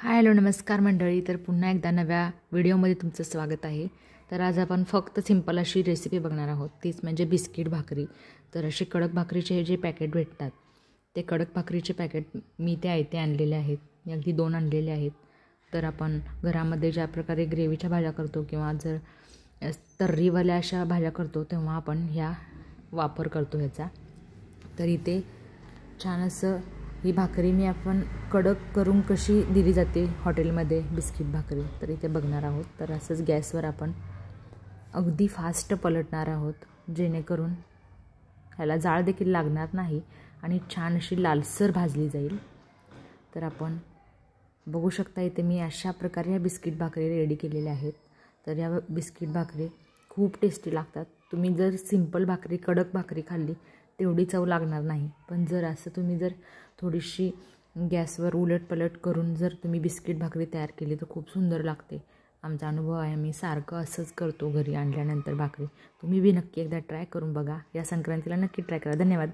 Hi hello नमस्कार मंडळी. तर पुन्हा एकदा नव्या व्हिडिओमध्ये तुमचं स्वागत आहे. तर आज आपण फक्त सिंपल अशी रेसिपी बघणार आहोत, तीच म्हणजे बिस्किट भाकरी. तर असे कडक भाकरीचे जे पॅकेट भेटतात, ते कडक भाकरीचे पॅकेट मी ते आयते आणलेले आहेत. मी अगदी 2 आणलेले आहेत. तर आपण घरामध्ये ज्या प्रकारे ग्रेव्हीच्या भाज्या करतो किंवा जर तर्रीवाल्या अशा भाज्या करतो तेव्हा आपण ह्या वापर करतो ह्याचा. तर इथे छान असं ही भाकरी मी आपण कडक करून कशी दिली जाते हॉटेलमध्ये बिस्किट भाकरी, तर इथे बघणार आहोत. तर असंच गॅसवर आपण अगदी फास्ट पलटणार आहोत, जेणेकरून ह्याला जाळ देखील लागणार नाही आणि छान अशी लालसर भाजली जाईल. तर आपण बघू शकता इथे मी अशा प्रकारे ह्या बिस्किट भाकरी रेडी केलेल्या आहेत. तर या बिस्किट भाकरी खूप टेस्टी लागतात. तुम्ही जर सिंपल भाकरी कडक भाकरी खाल्ली तेवढी चव लागणार नाही, पण जर असं तुम्ही जर थोडीशी गॅसवर उलटपलट करून जर तुम्ही बिस्किट भाकरी तयार केली तर खूप सुंदर लागते. आमचा अनुभव आहे, मी सारखं असंच करतो घरी आणल्यानंतर भाकरी. तुम्ही बी नक्की एकदा ट्राय करून बघा. या संक्रांतीला नक्की ट्राय करा. धन्यवाद.